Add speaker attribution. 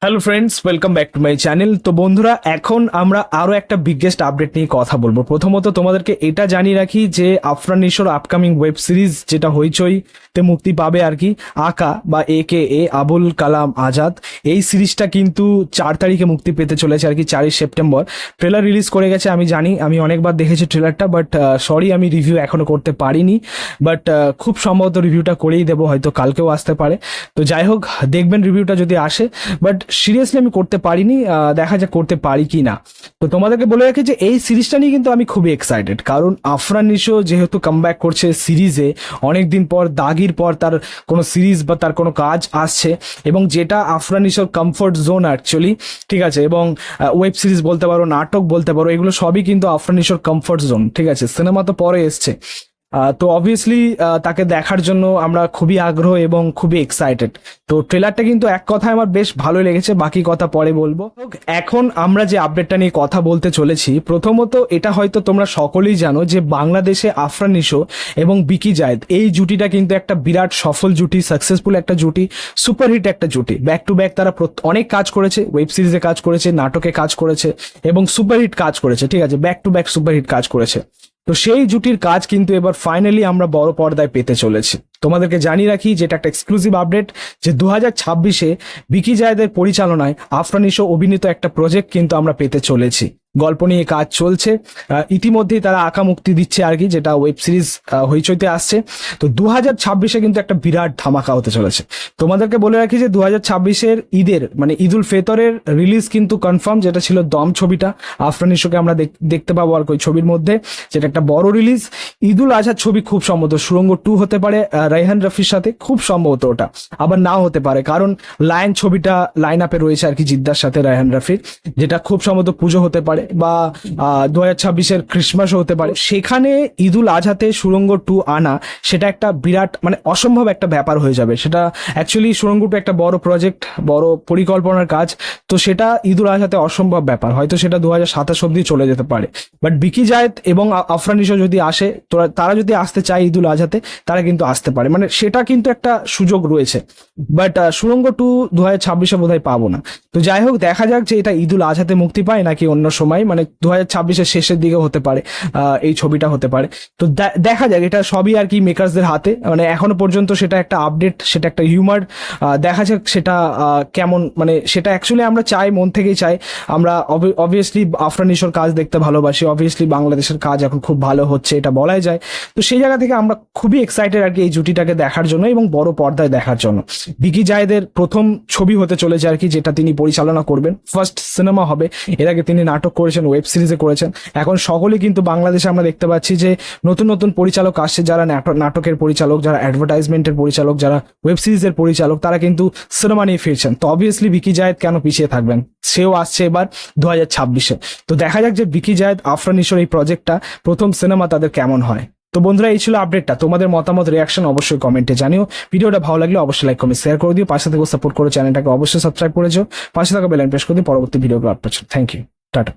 Speaker 1: Hello friends, welcome back to my channel. তো বন্ধুরা, এখন আমরা আরও একটা বিগেস্ট আপডেট নিয়ে কথা বলবো। প্রথমত তোমাদেরকে এটা জানিয়ে রাখি যে আফরান নিশোর আপকামিং ওয়েব সিরিজ যেটা হইচইতে মুক্তি পাবে আর কি, আকা বা AKA আবুল কালাম আজাদ, এই সিরিজটা কিন্তু 4 তারিখে মুক্তি পেতে চলেছে আর কি, 4ই সেপ্টেম্বর। ট্রেলার রিলিজ করে গেছে, আমি জানি, আমি অনেকবার দেখেছি ট্রেলারটা, বাট সরি আমি রিভিউ এখনো করতে পারিনি, বাট খুব সম্ভবত রিভিউটা করেই দেবো, হয়তো কালকেও আসতে পারে। তো যাই হোক, দেখবেন রিভিউটা যদি আসে, বাট সিরিয়াসলি আমি করতে পারিনি, দেখা যাক করতে পারি কি না। তো তোমাদেরকে বলে রাখি যে এই সিরিজটা নিয়ে কিন্তু আমি খুবই এক্সাইটেড, কারণ আফরান নিশো যেহেতু কামব্যাক করছে সিরিজে, অনেকদিন পর দাগির পর তার কোনো সিরিজ বা তার কোনো কাজ আসছে, এবং যেটা আফরান নিশোর কমফোর্ট জোন অ্যাকচুয়ালি, ঠিক আছে। এবং ওয়েব সিরিজ বলতে পারো, নাটক বলতে পারো, এগুলো সবই কিন্তু আফরান নিশোর কমফোর্ট জোন, ঠিক আছে। সিনেমা তো পরে এসছে, তো অবভিয়াসলি তাকে দেখার জন্য আমরা খুবই আগ্রহ এবং খুবই এক্সাইটেড। তো ট্রেলারটা কিন্তু এক কথায় আমার বেশ ভালো লেগেছে, বাকি কথা পরে বলবো। এখন আমরা যে আপডেটটা নিয়ে কথা বলতে চলেছি, প্রথমত এটা হয়তো তোমরা সকলেই জানো যে বাংলাদেশে আফরান নিশো এবং বিকি জায়েদ, এই জুটিটা কিন্তু একটা বিরাট সফল জুটি, সাকসেসফুল একটা জুটি, সুপারহিট একটা জুটি। ব্যাক টু ব্যাক তারা অনেক কাজ করেছে, ওয়েব সিরিজে কাজ করেছে, নাটকে কাজ করেছে এবং সুপারহিট কাজ করেছে, ঠিক আছে, ব্যাক টু ব্যাক সুপারহিট কাজ করেছে। তো সেই জুটির কাজ কিন্তু এবার ফাইনালি আমরা বড় পর্দায় পেতে চলেছি। তোমাদেরকে জানিয়ে রাখি, যেটা একটা এক্সক্লুসিভ আপডেট, যে 2026-এ বিকি জায়েদের পরিচালনায় আফরান নিশো অভিনীত একটা প্রজেক্ট কিন্তু আমরা পেতে চলেছি। গল্প নিয়ে কাজ চলছে, ইতিমধ্যেই তারা আঁকা মুক্তি দিচ্ছে আর কি, যেটা ওয়েব সিরিজ হইচইতে আসছে। তো 2026-এ কিন্তু একটা বিরাট ধামাকা হতে চলেছে। তোমাদেরকে বলে রাখি যে 2026-এর ঈদের মানে ঈদুল ফেতরের রিলিজ কিন্তু কনফার্ম, যেটা ছিল দম ছবিটা, আফরান নিশোকে আমরা দেখতে পাবো আর ওই ছবির মধ্যে, যেটা একটা বড় রিলিজ। ঈদুল আজহার ছবি খুব সম্ভবত সুড়ঙ্গ 2 হতে পারে রায়হান রাফির সাথে, খুব সম্ভবত ওটা, আবার নাও হতে পারে, কারণ লায়ন ছবিটা লাইন আপে রয়েছে আর কি জিদ্দার সাথে রায়হান রাফির, যেটা খুব সম্ভবত পুজো হতে পারে বা 2026-এর ক্রিসমাসও হতে পারে। সেখানে ঈদুল আজহাতে সুড়ঙ্গ 2 আনা, সেটা একটা বিরাট মানে অসম্ভব একটা ব্যাপার হয়ে যাবে। সেটা অ্যাকচুয়ালি সুড়ঙ্গ 2 একটা বড় প্রজেক্ট, বড় পরিকল্পনার কাজ, তো সেটা ঈদুল আজহাতে অসম্ভব ব্যাপার, হয়তো সেটা 2027 অব্দি চলে যেতে পারে। বাট বিকি জায়েদ এবং আফরান নিশো যদি আসে, তারা যদি আসতে চায় ঈদুল আজহাতে, তারা কিন্তু আসতে পারে, মানে সেটা কিন্তু একটা সুযোগ রয়েছে। বাট সুড়ঙ্গ 2 2026-এ বোধহয় পাবো না। তো যাই হোক, দেখা যাক যে এটা ঈদুল আজহাতে মুক্তি পায় নাকি অন্য সময়, মানে 2026-এর শেষের দিকে হতে পারে এই ছবিটা হতে পারে। তো দেখা যাক, এটা সবই আর কি মেকার্সদের হাতে, মানে এখনো পর্যন্ত সেটা একটা আপডেট, সেটা একটা হিউমার, দেখা যাক সেটা কেমন, মানে সেটা অ্যাকচুয়ালি আমরা চাই, মন থেকেই চাই। আমরা অবভিয়াসলি আফরান নিশোর কাজ দেখতে ভালোবাসি, অবভিয়াসলি বাংলাদেশের কাজ এখন খুব ভালো হচ্ছে, এটা বলাই যায়। তো সেই জায়গা থেকে আমরা খুবই এক্সাইটেড আর কি এই জুটিটাকে দেখার জন্য এবং বড় পর্দায় দেখার জন্য। বিকি জায়েদের প্রথম ছবি হতে চলেছে আর কি, যেটা তিনি পরিচালনা করবেন, ফার্স্ট সিনেমা হবে। এর আগে তিনি নাটক করেছেন, ওয়েব সিরিজে করেছেন। এখন সকলেই কিন্তু বাংলাদেশে আমরা দেখতে পাচ্ছি যে নতুন নতুন পরিচালক আসছে, যারা নাটকের পরিচালক, যারা অ্যাডভার্টাইজমেন্টের পরিচালক, যারা ওয়েব সিরিজের পরিচালক, তারা কিন্তু সিনেমা নিয়ে ফিরছেন। তো অবভিয়াসলি বিকি জায়েদ কেন পিছিয়ে থাকবেন, সেও আসছে এবার 2026-এ। তো দেখা যাক যে বিকি জায়েদ আফরান নিশোর এই প্রজেক্টটা, প্রথম সিনেমা তাদের কেমন হয়। তো বন্ধুরা, এই ছিল আপডেটটা। তোমাদের মতামত, রিয়াকশন অবশ্যই কমেন্টে জানিও। ভিডিওটা ভালো লাগলে অবশ্যই লাইক, কমেন্ট, শেয়ার করে দিও। পাশে থেকে সাপোর্ট করো, চ্যানেলটাকে অবশ্যই সাবস্ক্রাইব করেছো, পাশে থাকা বেল আইকন প্রেস করে দিও পরবর্তী ভিডিওগুলো আপলোড। Thank you, tata.